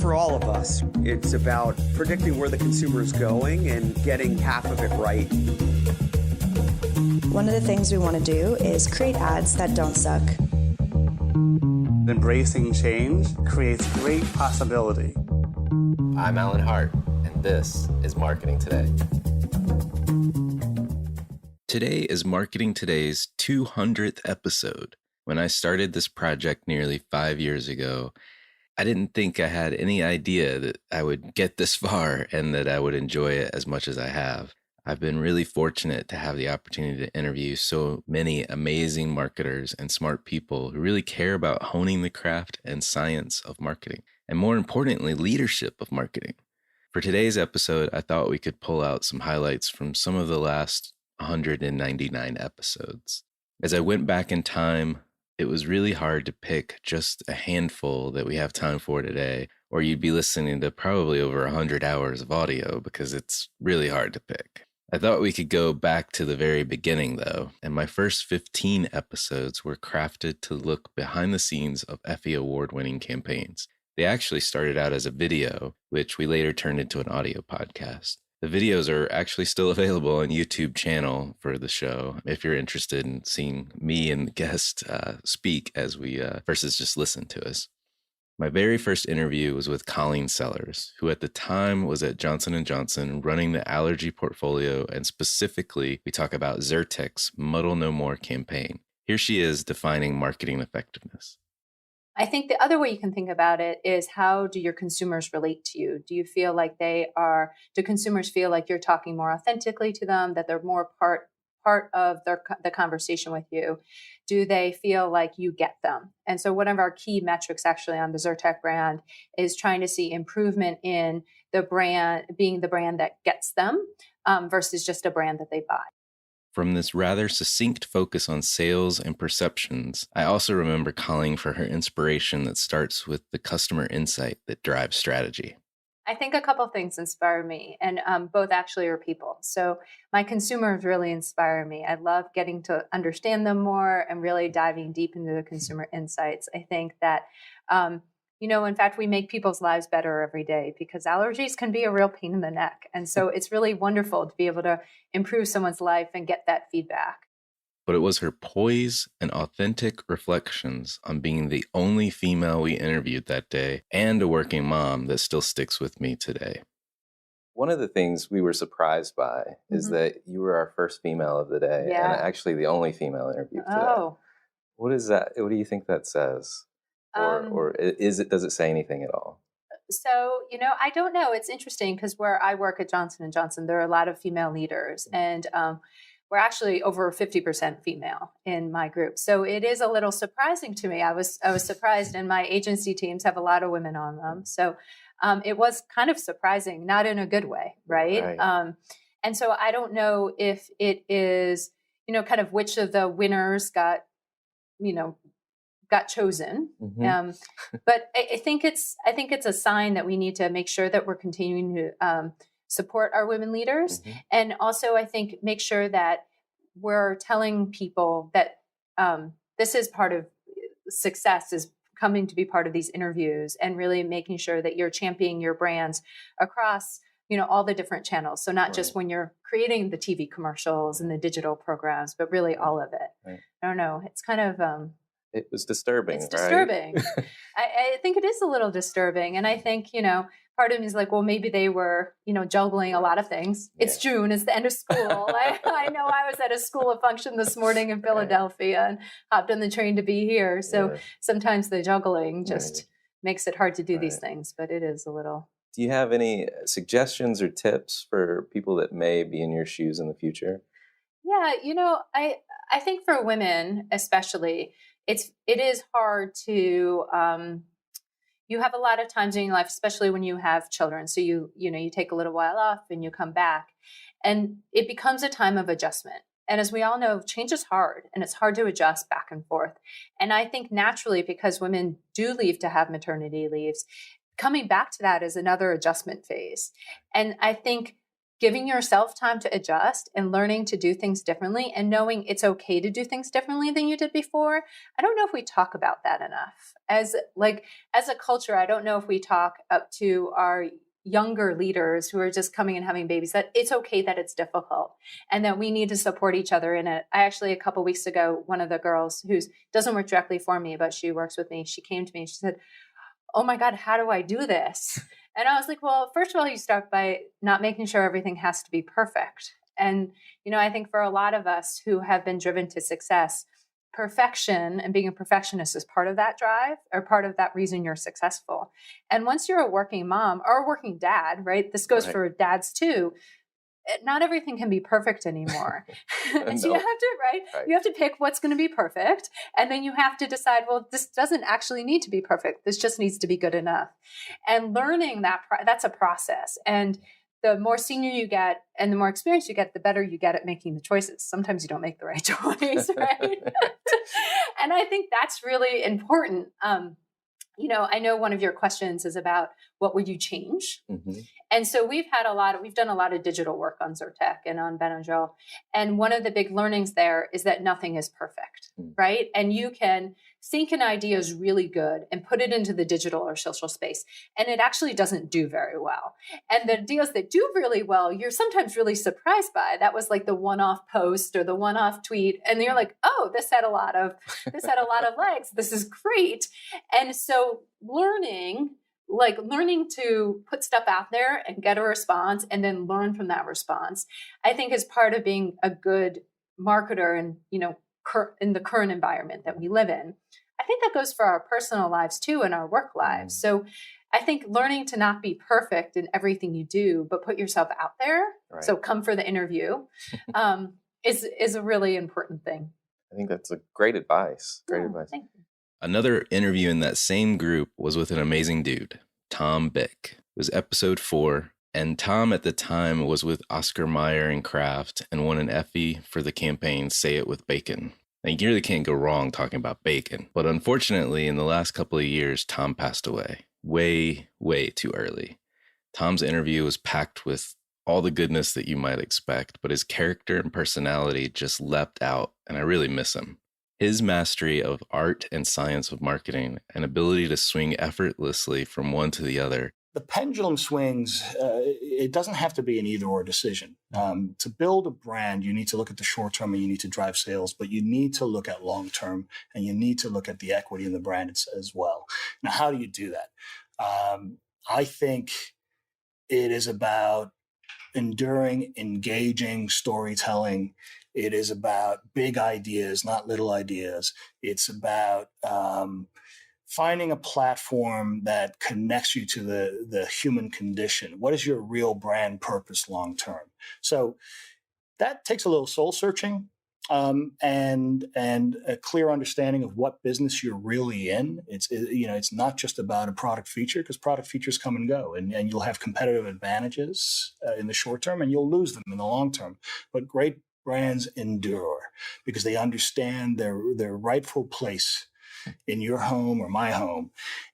for all of us. It's about predicting where the consumer is going and getting half of it right. One of the things we want to do is create ads that don't suck. Embracing change creates great possibility. I'm Alan Hart, and this is Marketing Today. Today is Marketing Today's 200th episode. When I started this project nearly 5 years ago, I didn't think I had any idea that I would get this far and that I would enjoy it as much as I have. I've been really fortunate to have the opportunity to interview so many amazing marketers and smart people who really care about honing the craft and science of marketing, and more importantly, leadership of marketing. For today's episode, I thought we could pull out some highlights from some of the last 199 episodes. As I went back in time, it was really hard to pick just a handful that we have time for today, or you'd be listening to probably over 100 hours of audio because it's really hard to pick. I thought we could go back to the very beginning, though, and my first 15 episodes were crafted to look behind the scenes of Effie award-winning campaigns. They actually started out as a video, which we later turned into an audio podcast. The videos are actually still available on YouTube channel for the show if you're interested in seeing me and the guest speak as we versus just listen to us. My very first interview was with Colleen Sellers, who at the time was at Johnson & Johnson running the allergy portfolio, and specifically we talk about Zyrtek's Muddle No More campaign. Here she is defining marketing effectiveness. I think the other way you can think about it is, how do your consumers relate to you? Do you feel like do consumers feel like you're talking more authentically to them, that they're more part of the conversation with you? Do they feel like you get them? And so one of our key metrics actually on the Zyrtek brand is trying to see improvement in the brand being the brand that gets them versus just a brand that they buy. From this rather succinct focus on sales and perceptions, I also remember calling for her inspiration that starts with the customer insight that drives strategy. I think a couple of things inspire me, and both actually are people. So my consumers really inspire me. I love getting to understand them more and really diving deep into the consumer insights. I think that, in fact, we make people's lives better every day because allergies can be a real pain in the neck. And so it's really wonderful to be able to improve someone's life and get that feedback. But it was her poise and authentic reflections on being the only female we interviewed that day and a working mom that still sticks with me today. One of the things we were surprised by is that you were our first female of the day, and actually the only female interviewed today. Oh. What is that? What do you think that says? Or does it say anything at all? So, I don't know. It's interesting because where I work at Johnson & Johnson, there are a lot of female leaders, and we're actually over 50% female in my group. So it is a little surprising to me. I was surprised, and my agency teams have a lot of women on them. So it was kind of surprising, not in a good way, right? And so I don't know if it is, kind of which of the winners got chosen. But I think it's a sign that we need to make sure that we're continuing to support our women leaders. And also I think make sure that we're telling people that this is part of success, is coming to be part of these interviews, and really making sure that you're championing your brands across, all the different channels. So not just when you're creating the TV commercials and the digital programs, but really all of it. I don't know. It's kind of, it was disturbing. It's disturbing. I think it is a little disturbing. And I think, part of me is like, well, maybe they were, juggling a lot of things. It's June. It's the end of school. I know I was at a school function this morning in Philadelphia and hopped on the train to be here. So sometimes the juggling just makes it hard to do these things, but it is a little. Do you have any suggestions or tips for people that may be in your shoes in the future? Yeah, I think for women especially, it is hard to, you have a lot of times in your life, especially when you have children. So you take a little while off and you come back, and it becomes a time of adjustment. And as we all know, change is hard, and it's hard to adjust back and forth. And I think naturally, because women do leave to have maternity leaves, coming back to that is another adjustment phase. And I think giving yourself time to adjust and learning to do things differently and knowing it's okay to do things differently than you did before. I don't know if we talk about that enough. As a culture, I don't know if we talk up to our younger leaders who are just coming and having babies, that it's okay that it's difficult and that we need to support each other in it. I actually, a couple of weeks ago, one of the girls who doesn't work directly for me, but she works with me, she came to me and she said, "Oh my God, how do I do this?" And I was like, well, first of all, you start by not making sure everything has to be perfect. And, I think for a lot of us who have been driven to success, perfection and being a perfectionist is part of that drive or part of that reason you're successful. And once you're a working mom or a working dad, right? This goes for dads too. Not everything can be perfect anymore. And so you have to, right? You have to pick what's going to be perfect. And then you have to decide, well, this doesn't actually need to be perfect. This just needs to be good enough. And learning that's a process. And the more senior you get and the more experience you get, the better you get at making the choices. Sometimes you don't make the right choice, right? And I think that's really important. I know one of your questions is about what would you change? Mm-hmm. And so we've done a lot of digital work on Zyrtec and on Benadryl. And one of the big learnings there is that nothing is perfect, right? And you can think an idea is really good and put it into the digital or social space. And it actually doesn't do very well. And the ideas that do really well, you're sometimes really surprised by. That was like the one-off post or the one-off tweet. And you're like, oh, this had a lot of legs. This is great. And so learning to put stuff out there and get a response and then learn from that response, I think is part of being a good marketer and, in the current environment that we live in. I think that goes for our personal lives too and our work lives. So I think learning to not be perfect in everything you do, but put yourself out there. Right. So come for the interview is a really important thing. I think that's a great advice. Advice. Thank you. Another interview in that same group was with an amazing dude, Tom Bick. It was episode 4, and Tom at the time was with Oscar Mayer and Kraft and won an Effie for the campaign Say It With Bacon. Now, you really can't go wrong talking about bacon. But unfortunately, in the last couple of years, Tom passed away. Way, way too early. Tom's interview was packed with all the goodness that you might expect, but his character and personality just leapt out, and I really miss him. His mastery of art and science of marketing and ability to swing effortlessly from one to the other. The pendulum swings, it doesn't have to be an either-or decision. To build a brand, you need to look at the short term and you need to drive sales, but you need to look at long term and you need to look at the equity in the brand as well. Now, how do you do that? I think it is about enduring, engaging storytelling. It is about big ideas, not little ideas. It's about finding a platform that connects you to the human condition. What is your real brand purpose long term? So that takes a little soul searching and a clear understanding of what business you're really in. It's not just about a product feature, because product features come and go, and you'll have competitive advantages in the short term and you'll lose them in the long term. But great brands endure because they understand their rightful place in your home or my home.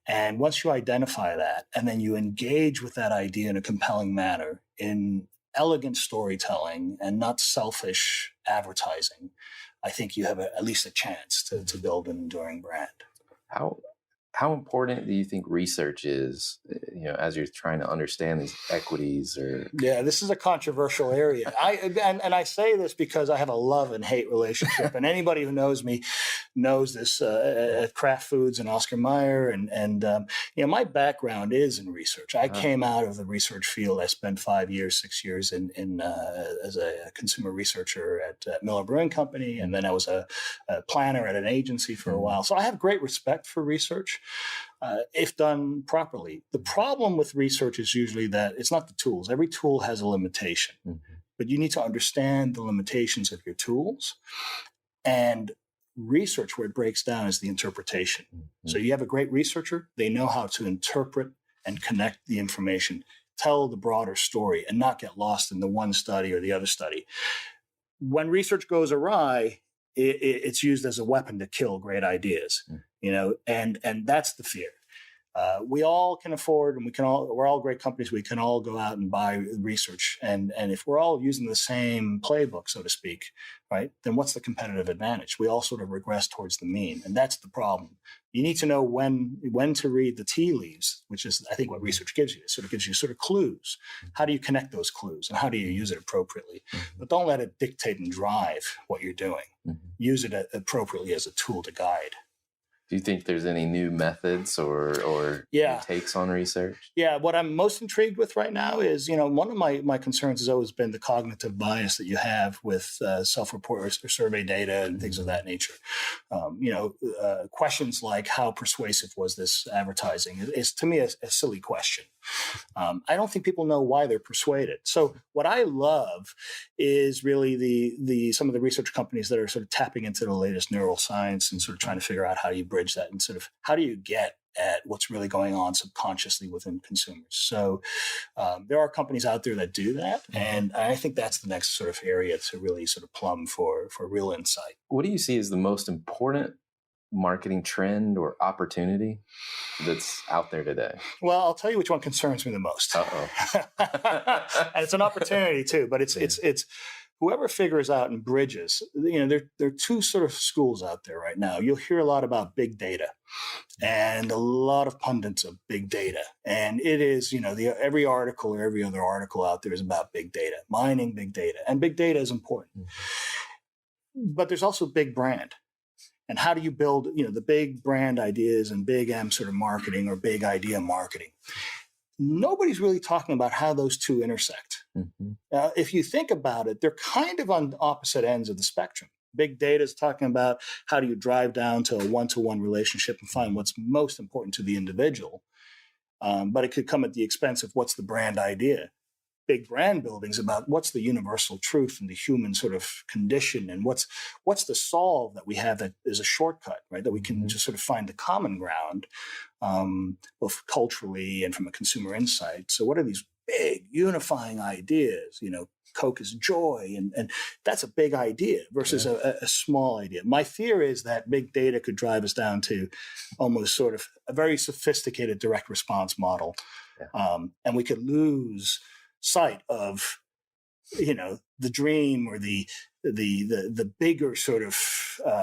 And once you identify that, and then you engage with that idea in a compelling manner, in elegant storytelling and not selfish advertising, I think you have at least a chance to build an enduring brand. How important do you think research is, as you're trying to understand these equities? Yeah, this is a controversial area. I say this because I have a love and hate relationship, and anybody who knows me knows this at Kraft Foods and Oscar Mayer, and my background is in research. I came out of the research field. I spent 6 years as a consumer researcher at Miller Brewing Company, and then I was a planner at an agency for a while. So I have great respect for research. If done properly. The problem with research is usually that it's not the tools. Every tool has a limitation, but you need to understand the limitations of your tools. And research, where it breaks down, is the interpretation. So you have a great researcher, they know how to interpret and connect the information, tell the broader story, and not get lost in the one study or the other study. When research goes awry, it's used as a weapon to kill great ideas, and that's the fear. We all can afford, and we're all great companies. We can all go out and buy research. And if we're all using the same playbook, so to speak, right, then what's the competitive advantage? We all sort of regress towards the mean. And that's the problem. You need to know when to read the tea leaves, which is, I think, what research gives you. It sort of gives you sort of clues. How do you connect those clues and how do you use it appropriately? But don't let it dictate and drive what you're doing. Use it appropriately as a tool to guide. Do you think there's any new methods or new takes on research? Yeah, what I'm most intrigued with right now is, one of my concerns has always been the cognitive bias that you have with self-report or survey data and things of that nature. Questions like how persuasive was this advertising is to me a silly question. I don't think people know why they're persuaded. So what I love is really the some of the research companies that are sort of tapping into the latest neuroscience and sort of trying to figure out how do you bridge that and sort of how do you get at what's really going on subconsciously within consumers. So there are companies out there that do that. And I think that's the next sort of area to really sort of plumb for real insight. What do you see as the most important marketing trend or opportunity that's out there today? Well, I'll tell you which one concerns me the most. Uh-oh. And it's an opportunity too, but it's whoever figures out and bridges, there are two sort of schools out there right now. You'll hear a lot about big data and a lot of pundits of big data. And it is, every article or every other article out there is about big data, mining big data. And big data is important. But there's also big brand. And how do you build, the big brand ideas and big M sort of marketing or big idea marketing? Nobody's really talking about how those two intersect. If you think about it, they're kind of on opposite ends of the spectrum. Big data is talking about how do you drive down to a one-to-one relationship and find what's most important to the individual. But it could come at the expense of what's the brand idea. Big brand building is about what's the universal truth and the human sort of condition and what's the solve that we have that is a shortcut, right? That we can just sort of find the common ground, both culturally and from a consumer insight. So what are these big unifying ideas? Coke is joy, and that's a big idea versus a small idea. My fear is that big data could drive us down to almost sort of a very sophisticated direct response model, and we could lose sight of the dream or the bigger sort of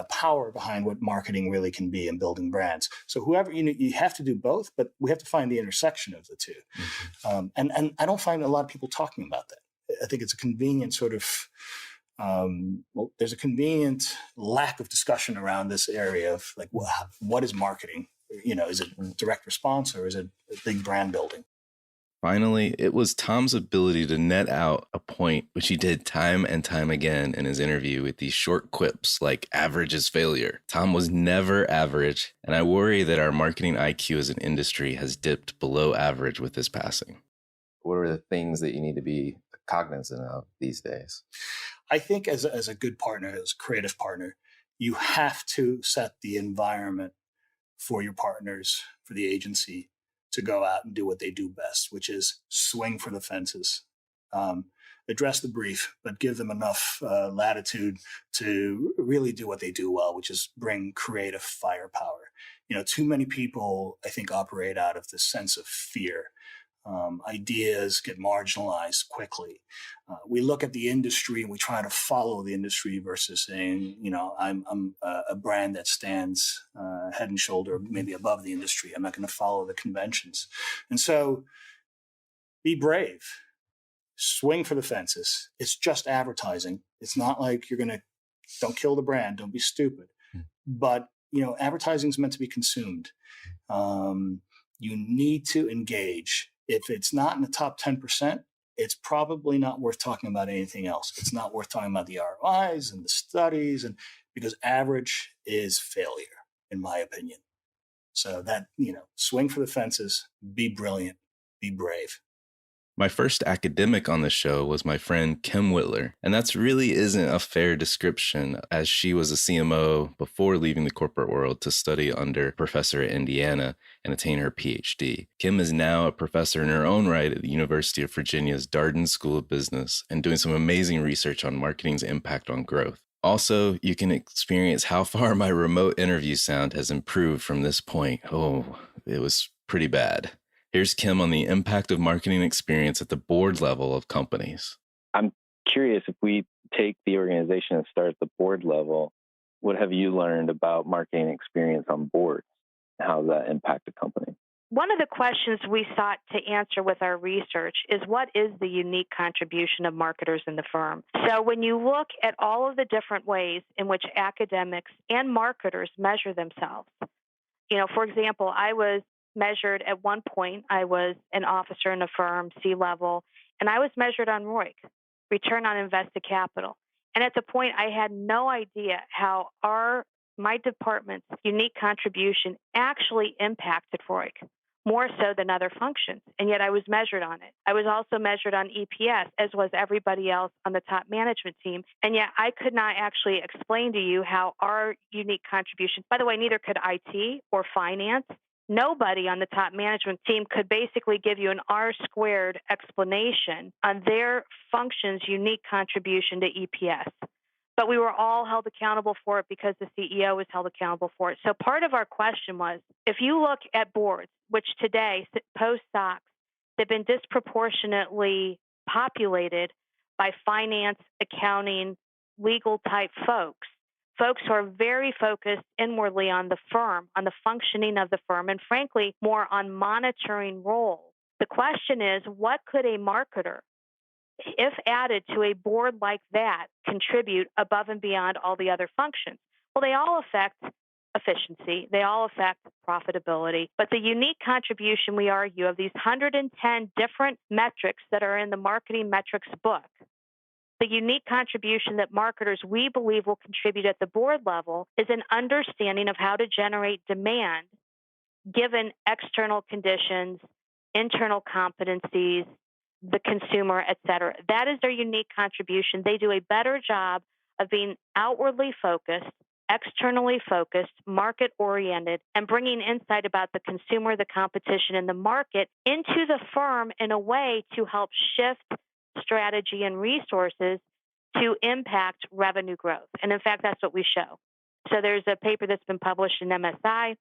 power behind what marketing really can be in building brands. So whoever you have to do both, but we have to find the intersection of the two. And I don't find a lot of people talking about that. I think it's a convenient sort of there's a convenient lack of discussion around this area of like, what is marketing? Is it direct response or is it big brand building? Finally, it was Tom's ability to net out a point, which he did time and time again in his interview with these short quips like average is failure. Tom was never average, and I worry that our marketing IQ as an industry has dipped below average with his passing. What are the things that you need to be cognizant of these days? I think as a good partner, as a creative partner, you have to set the environment for your partners, for the agency, to go out and do what they do best, which is swing for the fences, address the brief, but give them enough latitude to really do what they do well, which is bring creative firepower. Too many people, I think, operate out of this sense of fear. Ideas get marginalized quickly. We look at the industry and we try to follow the industry versus saying, I'm a brand that stands head and shoulder, maybe above the industry. I'm not going to follow the conventions. And so be brave, swing for the fences. It's just advertising. It's not like don't kill the brand. Don't be stupid. But, advertising is meant to be consumed. You need to engage. If it's not in the top 10%, it's probably not worth talking about anything else. It's not worth talking about the ROIs and the studies, and because average is failure, in my opinion. So that, swing for the fences, be brilliant, be brave. My first academic on the show was my friend Kim Whitler, and that really isn't a fair description, as she was a CMO before leaving the corporate world to study under a professor at Indiana and attain her PhD. Kim is now a professor in her own right at the University of Virginia's Darden School of Business and doing some amazing research on marketing's impact on growth. Also, you can experience how far my remote interview sound has improved from this point. Oh, it was pretty bad. Here's Kim on the impact of marketing experience at the board level of companies. I'm curious, if we take the organization and start at the board level, what have you learned about marketing experience on boards? How does that impact a company? One of the questions we sought to answer with our research is, what is the unique contribution of marketers in the firm? So when you look at all of the different ways in which academics and marketers measure themselves, for example, I was measured at one point, I was an officer in a firm, C-level, and I was measured on ROIC, return on invested capital. And at the point, I had no idea how my department's unique contribution actually impacted ROIC, more so than other functions. And yet I was measured on it. I was also measured on EPS, as was everybody else on the top management team. And yet I could not actually explain to you how our unique contribution, by the way, neither could IT or finance. Nobody on the top management team could basically give you an R-squared explanation on their function's unique contribution to EPS. But we were all held accountable for it because the CEO was held accountable for it. So part of our question was, if you look at boards, which today, post-SOX, they've been disproportionately populated by finance, accounting, legal-type folks who are very focused inwardly on the firm, on the functioning of the firm, and frankly, more on monitoring roles. The question is, what could a marketer, if added to a board like that, contribute above and beyond all the other functions? Well, they all affect efficiency. They all affect profitability. But the unique contribution, we argue, of these 110 different metrics that are in the marketing metrics book, the unique contribution that marketers, we believe, will contribute at the board level is an understanding of how to generate demand given external conditions, internal competencies, the consumer, et cetera. That is their unique contribution. They do a better job of being outwardly focused, externally focused, market-oriented, and bringing insight about the consumer, the competition, and the market into the firm in a way to help shift strategy and resources to impact revenue growth. And in fact, that's what we show. So there's a paper that's been published in MSI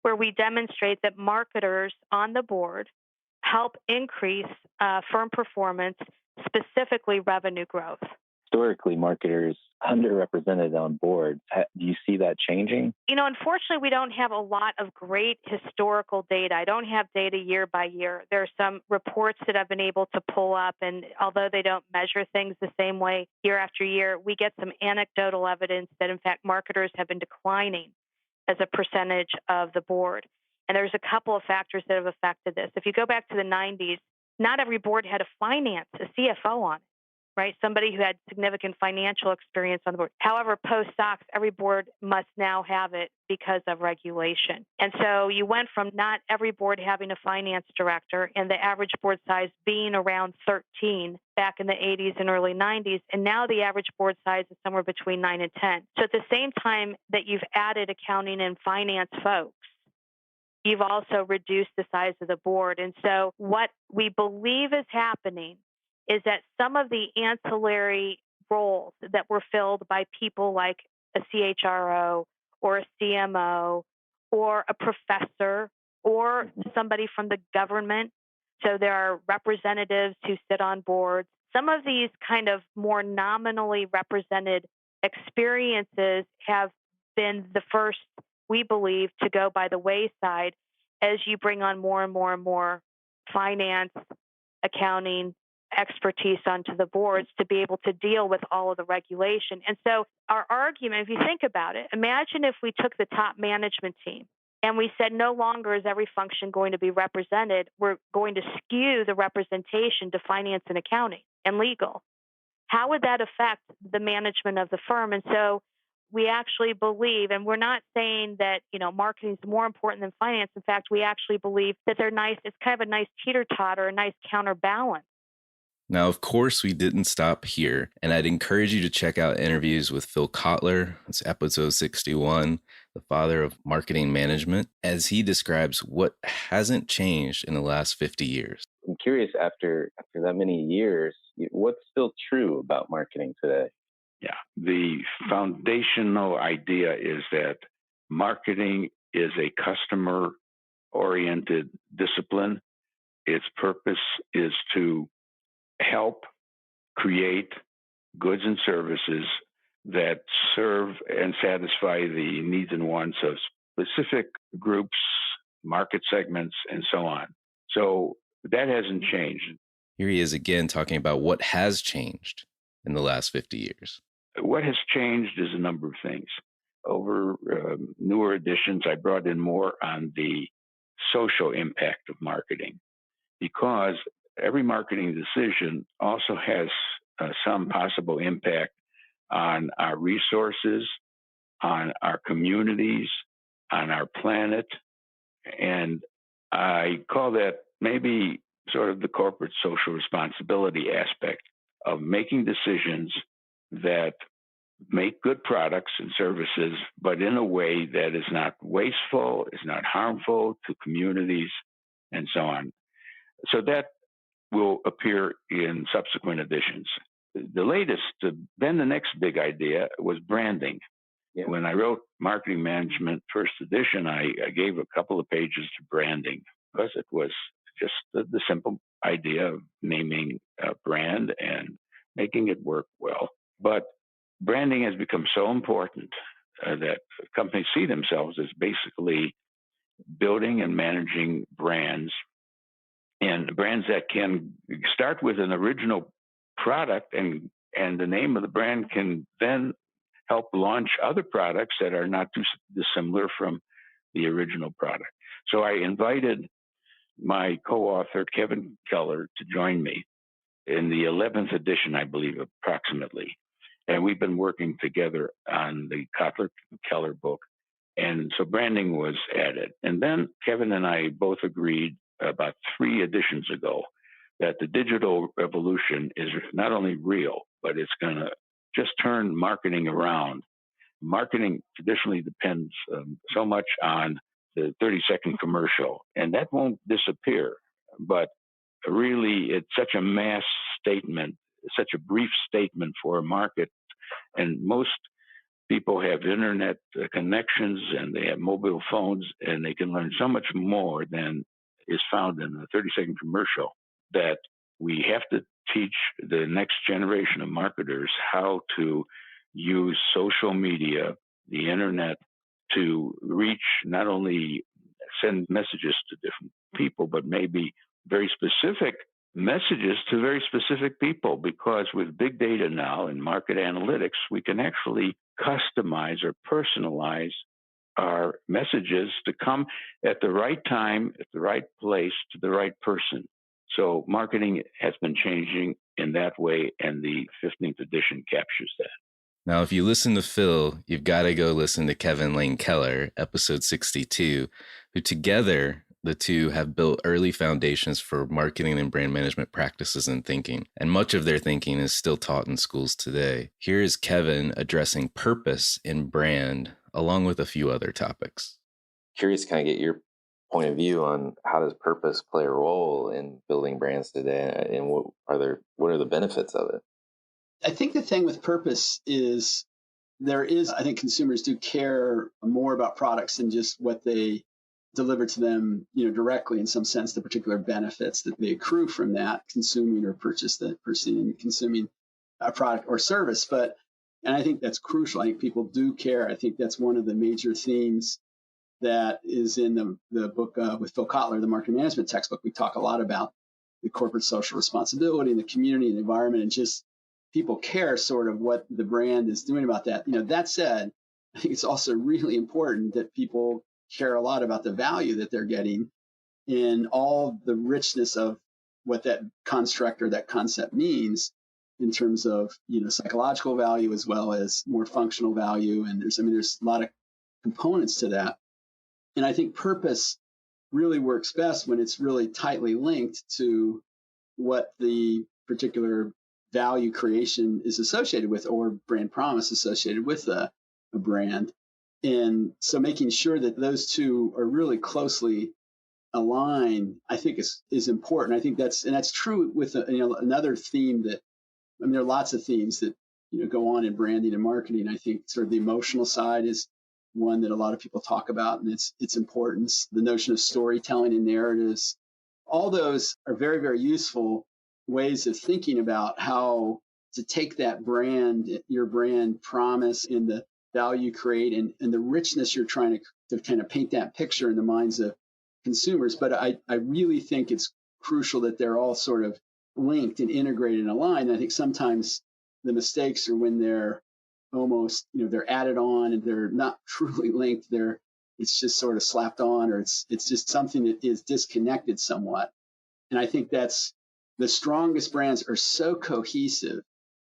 where we demonstrate that marketers on the board help increase firm performance, specifically revenue growth. Historically, marketers underrepresented on boards. Do you see that changing? Unfortunately, we don't have a lot of great historical data. I don't have data year by year. There are some reports that I've been able to pull up, and although they don't measure things the same way year after year, we get some anecdotal evidence that, in fact, marketers have been declining as a percentage of the board. And there's a couple of factors that have affected this. If you go back to the 90s, not every board had a CFO on it, right? Somebody who had significant financial experience on the board. However, post-SOX, every board must now have it because of regulation. And so you went from not every board having a finance director and the average board size being around 13 back in the 80s and early 90s, and now the average board size is somewhere between 9 and 10. So at the same time that you've added accounting and finance folks, you've also reduced the size of the board. And so what we believe is happening is that some of the ancillary roles that were filled by people like a CHRO or a CMO or a professor or somebody from the government, so there are representatives who sit on boards, some of these kind of more nominally represented experiences have been the first, we believe, to go by the wayside as you bring on more and more and more finance, accounting, expertise onto the boards to be able to deal with all of the regulation. And so our argument, if you think about it, imagine if we took the top management team and we said no longer is every function going to be represented, we're going to skew the representation to finance and accounting and legal. How would that affect the management of the firm? And so we actually believe, and we're not saying that, marketing is more important than finance. In fact, we actually believe that they're nice. It's kind of a nice teeter-totter, a nice counterbalance. Now, of course, we didn't stop here, and I'd encourage you to check out interviews with Phil Kotler. It's episode 61, the father of marketing management, as he describes what hasn't changed in the last 50 years. I'm curious, after that many years, what's still true about marketing today? Yeah, the foundational idea is that marketing is a customer oriented discipline. Its purpose is to help create goods and services that serve and satisfy the needs and wants of specific groups, market segments, and so on. So that hasn't changed. Here he is again talking about what has changed in the last 50 years. What has changed is a number of things. Over newer editions, I brought in more on the social impact of marketing, because every marketing decision also has some possible impact on our resources, on our communities, on our planet. And I call that maybe sort of the corporate social responsibility aspect of making decisions that make good products and services, but in a way that is not wasteful, is not harmful to communities, and so on. So that will appear in subsequent editions. The latest, then the next big idea was branding. Yeah. When I wrote Marketing Management First Edition, I gave a couple of pages to branding, because it was just the simple idea of naming a brand and making it work well. But branding has become so important that companies see themselves as basically building and managing brands, and brands that can start with an original product, and the name of the brand can then help launch other products that are not too dissimilar from the original product. So I invited my co-author, Kevin Keller, to join me in the 11th edition, I believe, approximately. And we've been working together on the Kotler-Keller book. And so branding was added. And then Kevin and I both agreed about 3 editions ago that the digital revolution is not only real, but it's going to just turn marketing around. Marketing traditionally depends so much on the 30-second commercial, and that won't disappear. But really, it's such a mass statement, such a brief statement for a market. And most people have internet connections, and they have mobile phones, and they can learn so much more than is found in a 30-second commercial, that we have to teach the next generation of marketers how to use social media, the internet, to reach, not only send messages to different people, but maybe very specific messages to very specific people. Because with big data now and market analytics, we can actually customize or personalize our messages to come at the right time, at the right place, to the right person. So marketing has been changing in that way, and the 15th edition captures that. Now, if you listen to Phil, you've got to go listen to Kevin Lane Keller, episode 62, who together, the two have built early foundations for marketing and brand management practices and thinking. And much of their thinking is still taught in schools today. Here is Kevin addressing purpose in brand, along with a few other topics. Curious to kind of get your point of view on how does purpose play a role in building brands today, and what are the benefits of it? I think the thing with purpose is I think consumers do care more about products than just what they deliver to them, directly, in some sense, the particular benefits that they accrue from that consuming or consuming a product or service. And I think that's crucial. I think people do care. I think that's one of the major themes that is in the book with Phil Kotler, the marketing management textbook. We talk a lot about the corporate social responsibility and the community and the environment, and just people care sort of what the brand is doing about that. That said, I think it's also really important that people care a lot about the value that they're getting in all the richness of what that construct or that concept means in terms of, psychological value as well as more functional value. And there's a lot of components to that. And I think purpose really works best when it's really tightly linked to what the particular value creation is associated with, or brand promise associated with a brand. And so making sure that those two are really closely aligned, I think is important. I think that's true with another theme that, there are lots of themes that go on in branding and marketing. I think sort of the emotional side is one that a lot of people talk about and its importance. The notion of storytelling and narratives, all those are very, very useful ways of thinking about how to take that brand, your brand promise and the value you create and the richness you're trying to kind of paint that picture in the minds of consumers. But I really think it's crucial that they're all sort of linked and integrated and aligned. I think sometimes the mistakes are when they're almost, they're added on and they're not truly linked. It's just sort of slapped on, or it's just something that is disconnected somewhat. And I think that's the strongest brands are so cohesive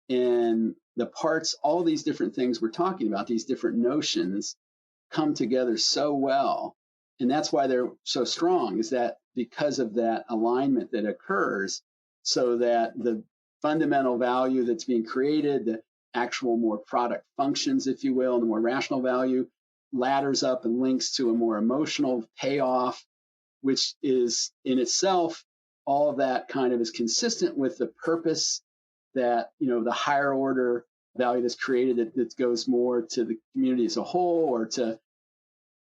in the parts, all these different things we're talking about, these different notions come together so well. And that's why they're so strong, is that because of that alignment that occurs, so that the fundamental value that's being created, the actual more product functions, if you will, and the more rational value ladders up and links to a more emotional payoff, which is in itself, all of that kind of is consistent with the purpose that, the higher order value that's created that goes more to the community as a whole or to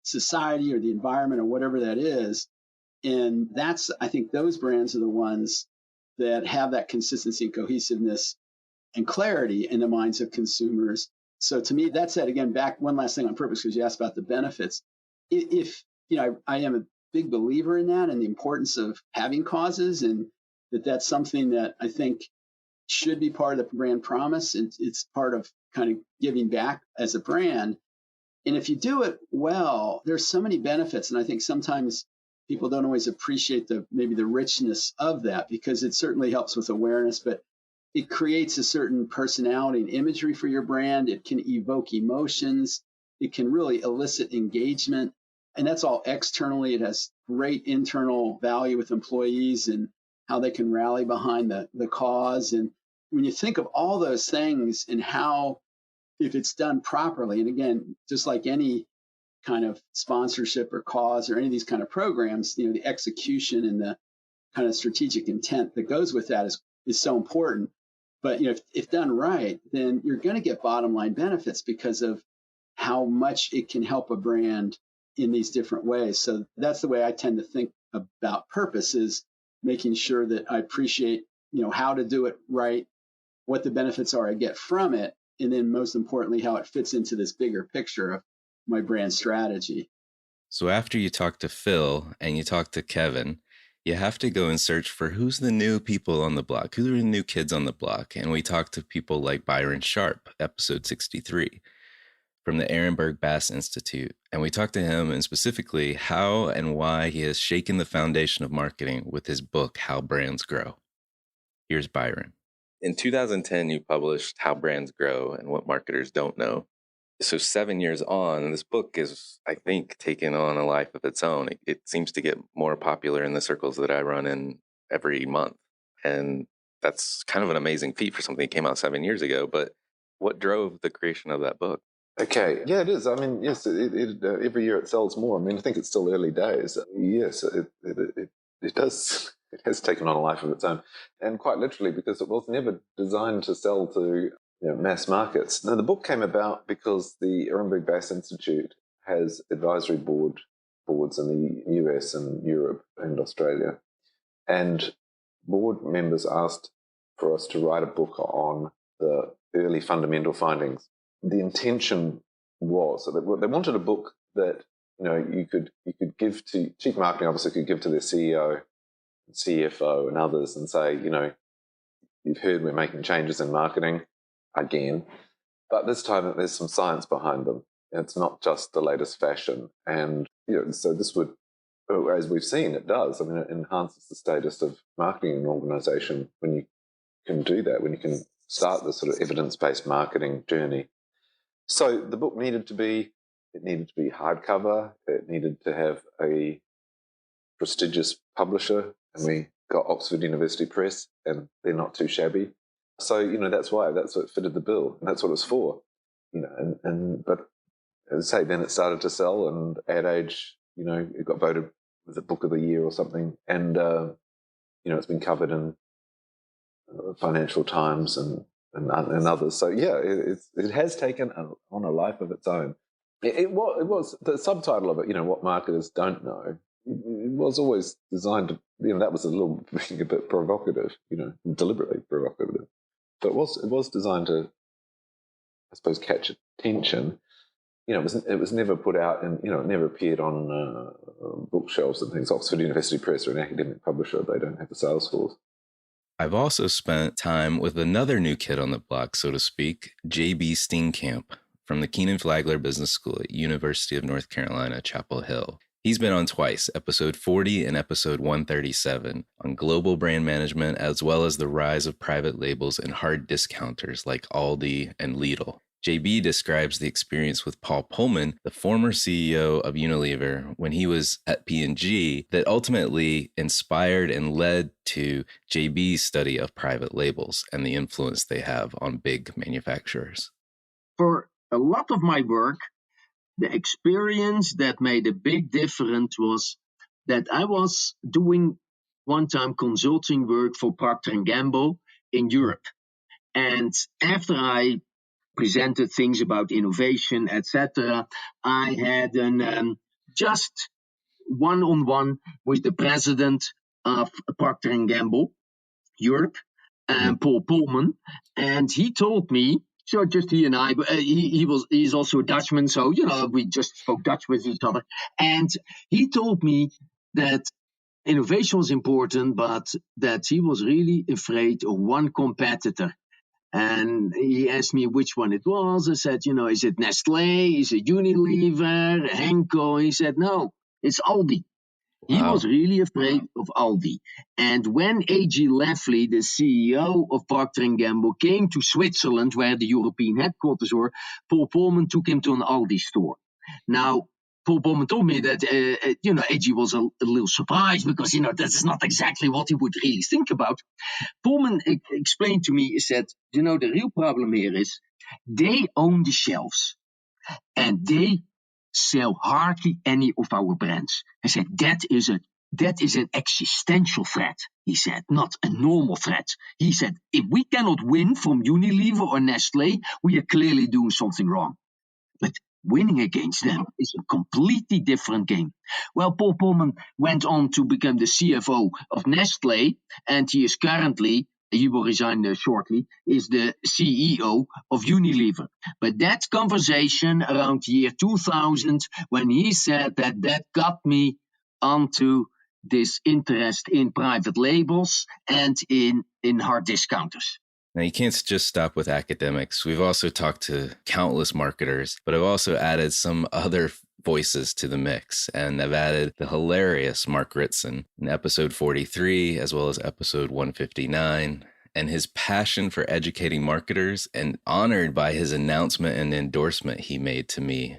society or the environment or whatever that is. And that's, I think those brands are the ones that have that consistency and cohesiveness and clarity in the minds of consumers. So to me, that's it. Again, back one last thing on purpose, because you asked about the benefits. If I am a big believer in that and the importance of having causes, and that's something that I think should be part of the brand promise. It's part of kind of giving back as a brand. And if you do it well, there's so many benefits. And I think sometimes people don't always appreciate maybe the richness of that, because it certainly helps with awareness, but it creates a certain personality and imagery for your brand. It can evoke emotions. It can really elicit engagement. And that's all externally. It has great internal value with employees and how they can rally behind the cause. And when you think of all those things and how, if it's done properly, and again, just like any kind of sponsorship or cause or any of these kind of programs, the execution and the kind of strategic intent that goes with that is so important. But if done right, then you're going to get bottom line benefits because of how much it can help a brand in these different ways. So that's the way I tend to think about purpose, is making sure that I appreciate, how to do it right, what the benefits are I get from it, and then most importantly, how it fits into this bigger picture of my brand strategy. So after you talk to Phil and you talk to Kevin, you have to go and search for who's the new people on the block, who are the new kids on the block. And we talked to people like Byron Sharp, episode 63, from the Ehrenberg Bass Institute. And we talked to him and specifically how and why he has shaken the foundation of marketing with his book, How Brands Grow. Here's Byron. In 2010, you published How Brands Grow and What Marketers Don't Know. So 7 years on, this book is, I think, taken on a life of its own. It seems to get more popular in the circles that I run in every month. And that's kind of an amazing feat for something that came out 7 years ago. But what drove the creation of that book? Okay, yeah, it is. I mean, yes, every year it sells more. I mean, I think it's still early days. Yes, it does. It has taken on a life of its own, and quite literally, because it was never designed to sell to mass markets. Now, the book came about because the Ehrenberg Bass Institute has advisory boards in the US and Europe and Australia, and board members asked for us to write a book on the early fundamental findings. The intention was that they wanted a book that you could give to chief marketing officer, could give to their CEO, CFO, and others, and say, you've heard we're making changes in marketing again, but this time there's some science behind them. It's not just the latest fashion, and so this would, as we've seen, it does. I mean, it enhances the status of marketing in an organization when you can do that, when you can start this sort of evidence-based marketing journey. So the book needed to be hardcover. It needed to have a prestigious publisher, and we got Oxford University Press, and they're not too shabby. So that's what fitted the bill, and that's what it's for. But as I say, then it started to sell, and Ad Age, it got voted as a book of the year or something, and it's been covered in Financial Times and others. So yeah, it has taken on a life of its own. It was the subtitle of it, what marketers don't know. It was always designed to, that was being a bit provocative, deliberately provocative. But it was designed to, I suppose, catch attention. It was never put out, and it never appeared on bookshelves and things. Oxford University Press or an academic publisher, they don't have a sales force. I've also spent time with another new kid on the block, so to speak, JB Steenkamp from the Keenan Flagler Business School at University of North Carolina, Chapel Hill. He's been on twice, episode 40 and episode 137, on global brand management, as well as the rise of private labels and hard discounters like Aldi and Lidl. JB describes the experience with Paul Pullman, the former CEO of Unilever, when he was at P&G, that ultimately inspired and led to JB's study of private labels and the influence they have on big manufacturers. For a lot of my work, the experience that made a big difference was that I was doing one-time consulting work for Procter & Gamble in Europe. And after I presented things about innovation, etc., I had an just one-on-one with the president of Procter & Gamble Europe, Paul Pullman, and he told me, so just he and I, he's also a Dutchman, so, we just spoke Dutch with each other. And he told me that innovation was important, but that he was really afraid of one competitor. And he asked me which one it was. I said, is it Nestlé? Is it Unilever? Henkel? He said, no, it's Aldi. He was really afraid of Aldi. And when A.G. Leffley, the CEO of Procter & Gamble, came to Switzerland, where the European headquarters were, Paul Pullman took him to an Aldi store. Now, Paul Pullman told me that, A.G. was a little surprised because, that is not exactly what he would really think about. Pullman explained to me, he said, the real problem here is they own the shelves and they sell hardly any of our brands. I said, that is an existential threat, he said, not a normal threat. He said, if we cannot win from Unilever or Nestlé, we are clearly doing something wrong. But winning against them is a completely different game. Well, Paul Pullman went on to become the CFO of Nestlé, and he is currently, he will resign shortly, is the CEO of Unilever. But that conversation around the year 2000, when he said that got me onto this interest in private labels and in hard discounters. Now, you can't just stop with academics. We've also talked to countless marketers, but I've also added some other voices to the mix. And I've added the hilarious Mark Ritson in episode 43, as well as episode 159, and his passion for educating marketers, and honored by his announcement and endorsement he made to me.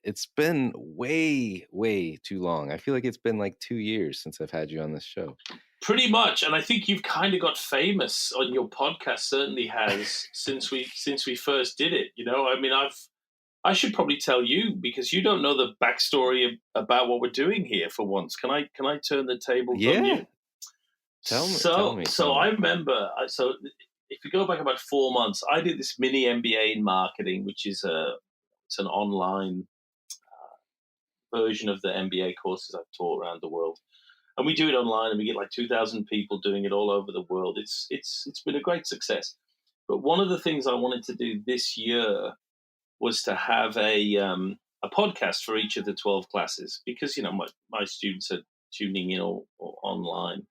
It's been way, way too long. I feel like it's been like 2 years since I've had you on this show. Pretty much, and I think you've kind of got famous on your podcast. Certainly has since we first did it. I mean, I should probably tell you because you don't know the backstory about what we're doing here. For once, can I turn the tables on you? Tell me. So I remember. So if you go back about 4 months, I did this mini MBA in marketing, which is it's an online version of the MBA courses I've taught around the world. And we do it online, and we get like 2,000 people doing it all over the world. It's been a great success. But one of the things I wanted to do this year was to have a podcast for each of the 12 classes because my students are tuning in or online.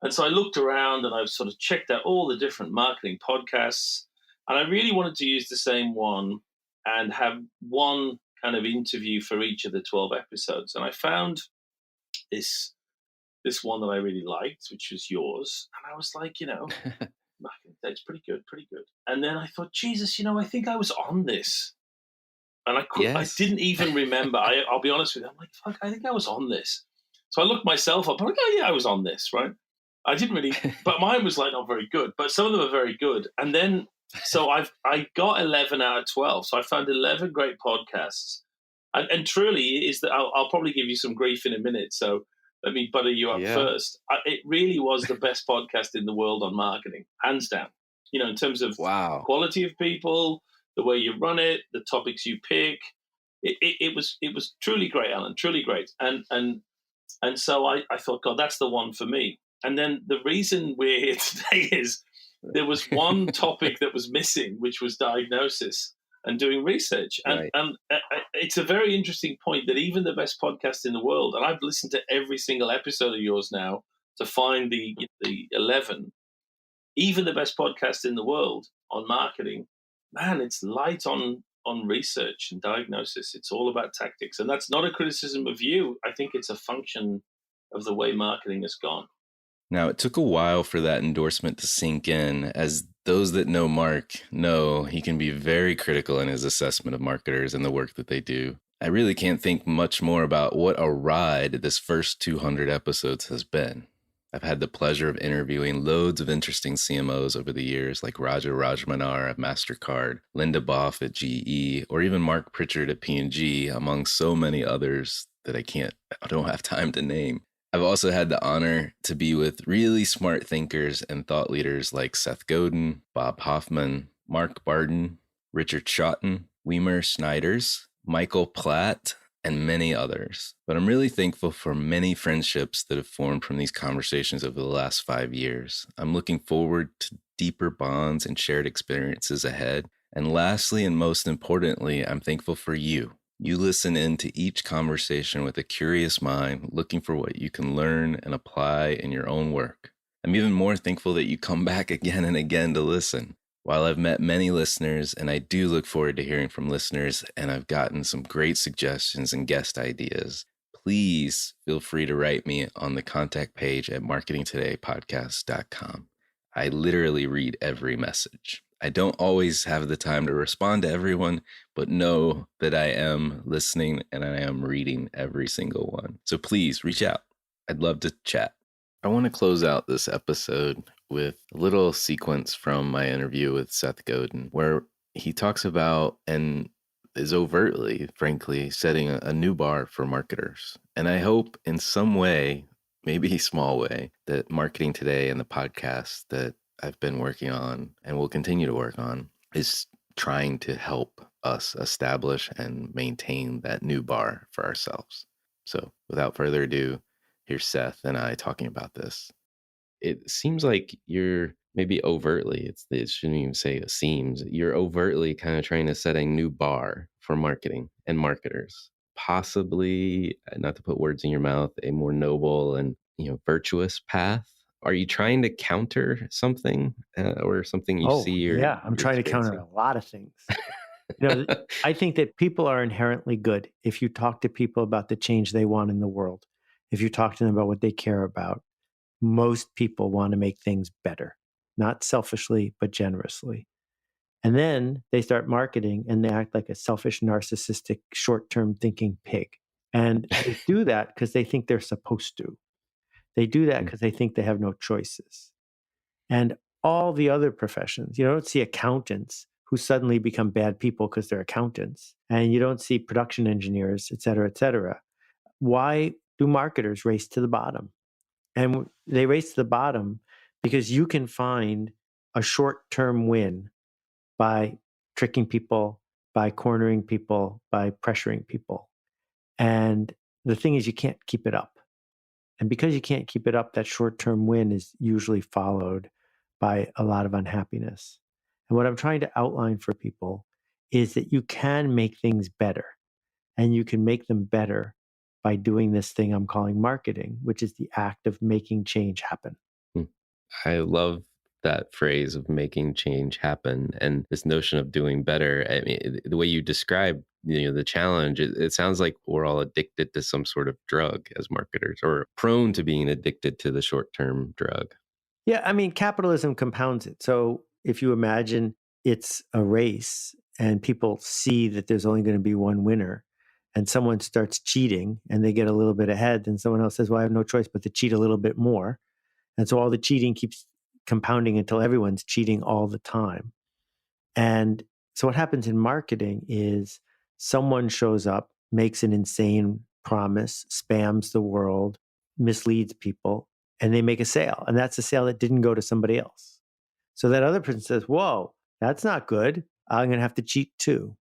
And so I looked around and I've sort of checked out all the different marketing podcasts, and I really wanted to use the same one and have one kind of interview for each of the 12 episodes. And I found this one that I really liked, which was yours. And I was like, that's pretty good. And then I thought, Jesus, I think I was on this. And I didn't even remember. I'll be honest with you. I'm like, fuck, I think I was on this. So I looked myself up. I'm like, oh, yeah, I was on this, right? I didn't really, but mine was like not very good. But some of them are very good. And then, so I got 11 out of 12. So I found 11 great podcasts. And truly, is that I'll probably give you some grief in a minute. So let me butter you up first. It really was the best podcast in the world on marketing, hands down. In terms of quality of people, the way you run it, the topics you pick, it was truly great, Alan, truly great. And so I thought, God, that's the one for me. And then the reason we're here today is there was one topic that was missing, which was diagnosis and doing research. And, Right. It's a very interesting point that even the best podcast in the world, and I've listened to every single episode of yours now to find the 11, even the best podcast in the world on marketing, man, it's light on research and diagnosis. It's all about tactics. And that's not a criticism of you. I think it's a function of the way marketing has gone. Now, it took a while for that endorsement to sink in, as those that know Mark know he can be very critical in his assessment of marketers and the work that they do. I really can't think much more about what a ride this first 200 episodes has been. I've had the pleasure of interviewing loads of interesting CMOs over the years, like Raja Rajmanar at MasterCard, Linda Boff at GE, or even Mark Pritchard at P&G, among so many others that I don't have time to name. I've also had the honor to be with really smart thinkers and thought leaders like Seth Godin, Bob Hoffman, Mark Barden, Richard Schotten, Weimer Schneiders, Michael Platt, and many others. But I'm really thankful for many friendships that have formed from these conversations over the last 5 years. I'm looking forward to deeper bonds and shared experiences ahead. And lastly, and most importantly, I'm thankful for you. You listen in to each conversation with a curious mind, looking for what you can learn and apply in your own work. I'm even more thankful that you come back again and again to listen. While I've met many listeners, and I do look forward to hearing from listeners, and I've gotten some great suggestions and guest ideas, please feel free to write me on the contact page at marketingtodaypodcast.com. I literally read every message. I don't always have the time to respond to everyone, but know that I am listening and I am reading every single one. So please reach out. I'd love to chat. I want to close out this episode with a little sequence from my interview with Seth Godin, where he talks about and is overtly, frankly, setting a new bar for marketers. And I hope in some way, maybe a small way, that Marketing Today and the podcast that I've been working on and will continue to work on is trying to help us establish and maintain that new bar for ourselves. So without further ado, here's Seth and I talking about this. It seems like you're maybe overtly, it shouldn't even say it seems, you're overtly kind of trying to set a new bar for marketing and marketers. Possibly, not to put words in your mouth, a more noble and virtuous path. Are you trying to counter something or something you see? I'm trying to counter a lot of things. I think that people are inherently good if you talk to people about the change they want in the world. If you talk to them about what they care about, most people want to make things better, not selfishly, but generously. And then they start marketing and they act like a selfish, narcissistic, short-term thinking pig. And they do that because they think they're supposed to. They do that because they think they have no choices. And all the other professions, you don't see accountants who suddenly become bad people because they're accountants. And you don't see production engineers, et cetera, et cetera. Why do marketers race to the bottom? And they race to the bottom because you can find a short-term win by tricking people, by cornering people, by pressuring people. And the thing is, you can't keep it up. And because you can't keep it up, that short-term win is usually followed by a lot of unhappiness. And what I'm trying to outline for people is that you can make things better. And you can make them better by doing this thing I'm calling marketing, which is the act of making change happen. I love that phrase of making change happen and this notion of doing better. I mean, the way you describe the challenge, it sounds like we're all addicted to some sort of drug as marketers, or prone to being addicted to the short-term drug. Yeah, I mean, capitalism compounds it. So if you imagine it's a race and people see that there's only going to be one winner, and someone starts cheating and they get a little bit ahead, then someone else says, well, I have no choice but to cheat a little bit more. And so all the cheating keeps compounding until everyone's cheating all the time. And so what happens in marketing is someone shows up, makes an insane promise, spams the world, misleads people, and they make a sale. And that's a sale that didn't go to somebody else. So that other person says, whoa, that's not good. I'm going to have to cheat too.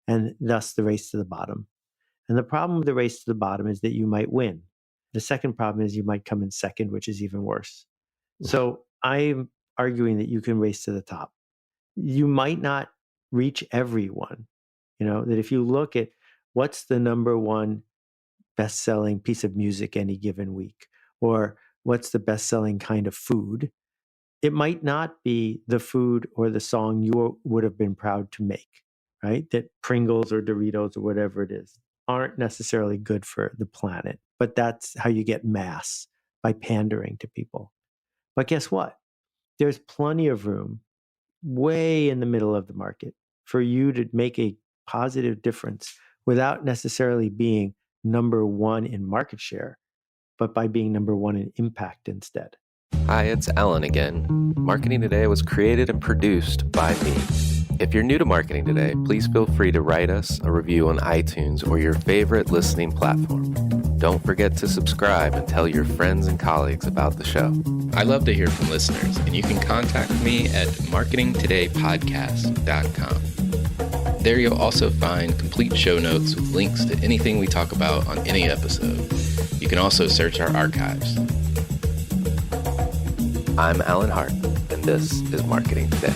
and thus the race to the bottom. And the problem with the race to the bottom is that you might win. The second problem is you might come in second, which is even worse. So I'm arguing that you can race to the top. You might not reach everyone. That if you look at what's the number one best-selling piece of music any given week, or what's the best-selling kind of food, it might not be the food or the song you would have been proud to make, right? That Pringles or Doritos or whatever it is aren't necessarily good for the planet, but that's how you get mass, by pandering to people. But guess what? There's plenty of room way in the middle of the market for you to make a positive difference without necessarily being number one in market share, but by being number one in impact instead. Hi, it's Alan again. Marketing Today was created and produced by me. If you're new to Marketing Today, please feel free to write us a review on iTunes or your favorite listening platform. Don't forget to subscribe and tell your friends and colleagues about the show. I love to hear from listeners, and you can contact me at marketingtodaypodcast.com. There you'll also find complete show notes with links to anything we talk about on any episode. You can also search our archives. I'm Alan Hart, and this is Marketing Today.